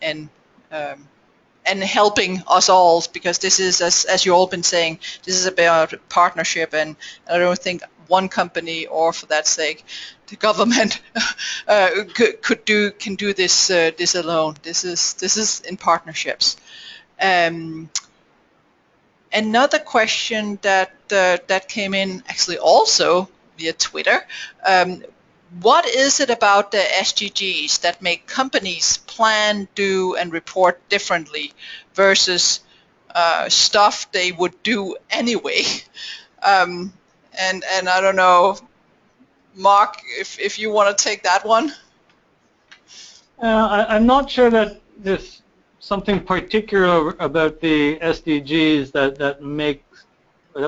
helping us all, because this is, as you all been saying, this is about partnership, and I don't think one company, or for that sake, the government can do this alone. This is in partnerships. Another question that came in actually also via Twitter. What is it about the SDGs that make companies plan, do, and report differently versus stuff they would do anyway? And I don't know, Mark, if you want to take that one. I'm not sure that there's something particular about the SDGs that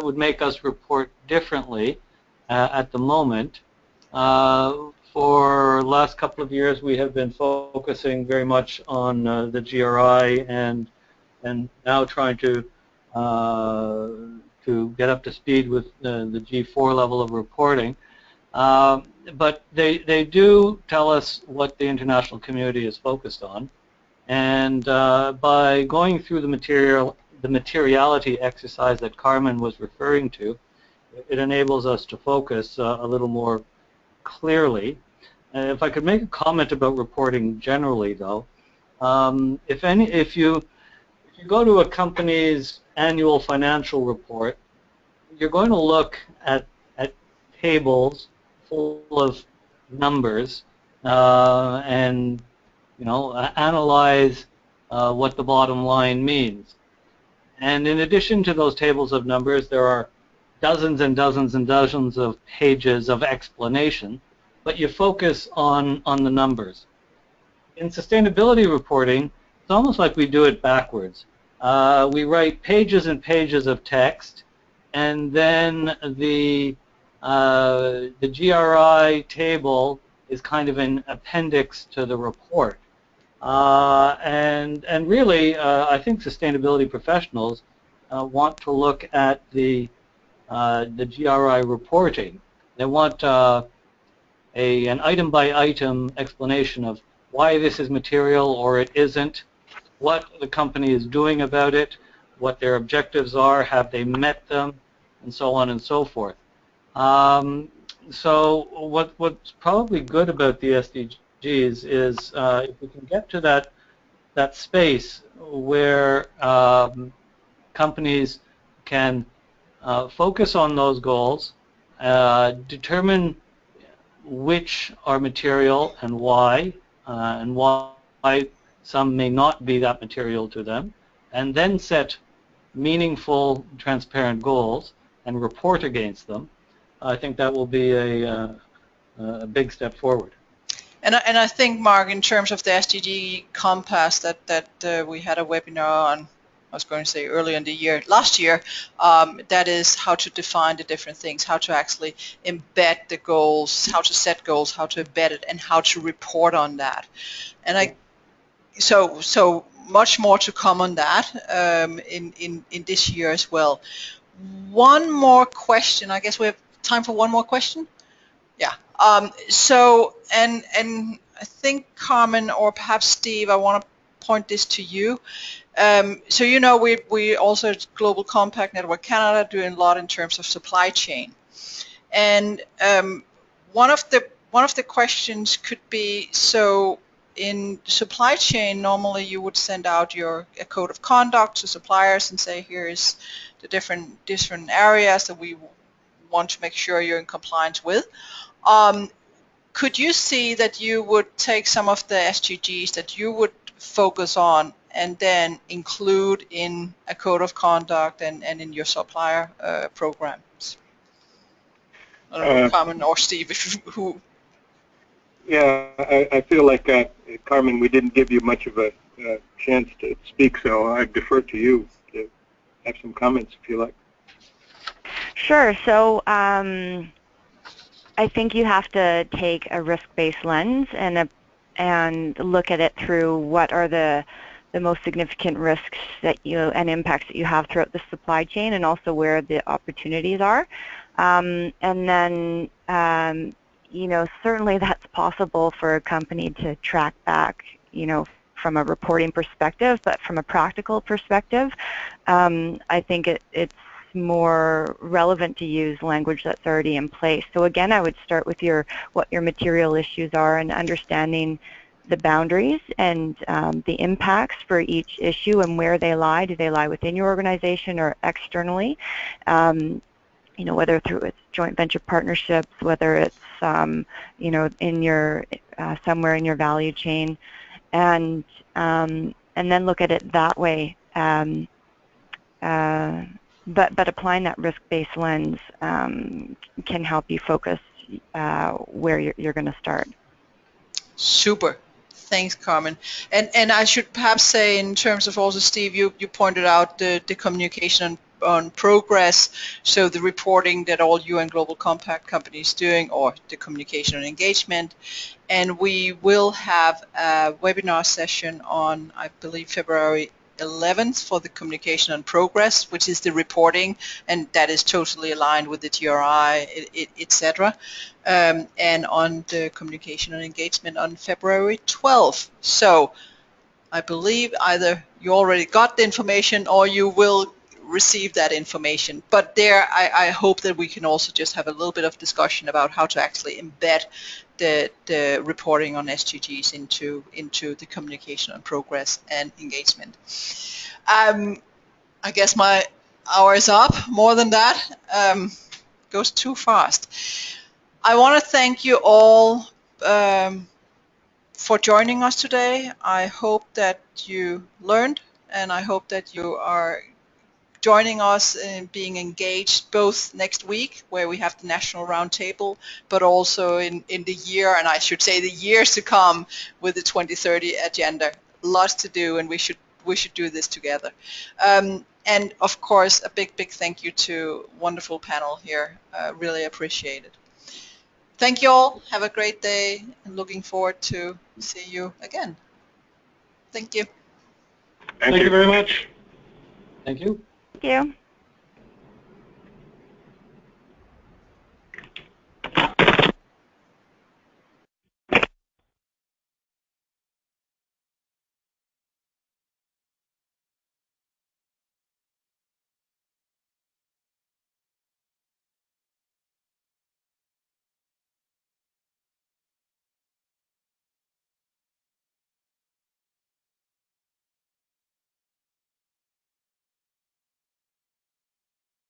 would make us report differently at the moment. For the last couple of years, we have been focusing very much on the GRI and now trying to get up to speed with the G4 level of reporting. But they do tell us what the international community is focused on, and by going through the materiality exercise that Carmen was referring to, it enables us to focus a little more clearly. If I could make a comment about reporting generally, though, if you go to a company's annual financial report, you're going to look at tables full of numbers and analyze what the bottom line means. And in addition to those tables of numbers, there are dozens and dozens and dozens of pages of explanation, but you focus on the numbers. In sustainability reporting, it's almost like we do it backwards. We write pages and pages of text, and then the GRI table is kind of an appendix to the report. And really, I think sustainability professionals want to look at the GRI reporting. They want an item-by-item explanation of why this is material or it isn't, what the company is doing about it, what their objectives are, have they met them, and so on and so forth. So what's probably good about the SDGs is if we can get to that space where companies can focus on those goals, determine which are material and why some may not be that material to them, and then set meaningful, transparent goals and report against them. I think that will be a big step forward. And I think, Mark, in terms of the SDG Compass that we had a webinar on, I was going to say earlier in the year, last year, that is how to define the different things, how to actually embed the goals, how to set goals, how to embed it, and how to report on that. And so much more to come on that in this year as well. One more question. I guess we have time for one more question. Yeah. So and I think Carmen or perhaps Steve, I want to point this to you. So we also at Global Compact Network Canada doing a lot in terms of supply chain, and one of the questions could be, so in supply chain normally you would send out a code of conduct to suppliers and say, here is the different areas that we want to make sure you're in compliance with. Could you see that you would take some of the SDGs that you would focus on and then include in a code of conduct and in your supplier programs? I don't know, Carmen or Steve, who? Yeah, I feel like, Carmen, we didn't give you much of a chance to speak, so I defer to you to have some comments if you like. Sure. So I think you have to take a risk-based lens and look at it through what are the most significant risks and impacts that you have throughout the supply chain, and also where the opportunities are. And then, you know, certainly that's possible for a company to track back, you know, from a reporting perspective, but from a practical perspective, I think it's more relevant to use language that's already in place. So again, I would start with what your material issues are and understanding the boundaries and the impacts for each issue and where they lie. Do they lie within your organization or externally? You know, whether through its joint venture partnerships, whether it's you know, in your somewhere in your value chain, and then look at it that way. But applying that risk-based lens can help you focus where you're going to start. Super. Thanks, Carmen. And I should perhaps say, in terms of also, Steve, you pointed out the communication on progress, so the reporting that all UN Global Compact companies doing, or the communication on engagement. And we will have a webinar session on, I believe, February 11th for the communication on progress, which is the reporting, and that is totally aligned with the GRI, etc. And on the communication on engagement on February 12th. So I believe either you already got the information or you will receive that information. But there, I hope that we can also just have a little bit of discussion about how to actually embed the reporting on SDGs into the communication on progress and engagement. I guess my hour is up. More than that, goes too fast. I want to thank you all for joining us today. I hope that you learned, and I hope that you are joining us in being engaged both next week, where we have the National Roundtable, but also in the year, and I should say the years to come, with the 2030 agenda. Lots to do, and we should do this together. And of course, a big thank you to wonderful panel here. Really appreciate it. Thank you all. Have a great day, and looking forward to see you again. Thank you. Thank you very much. Thank you. Thank you.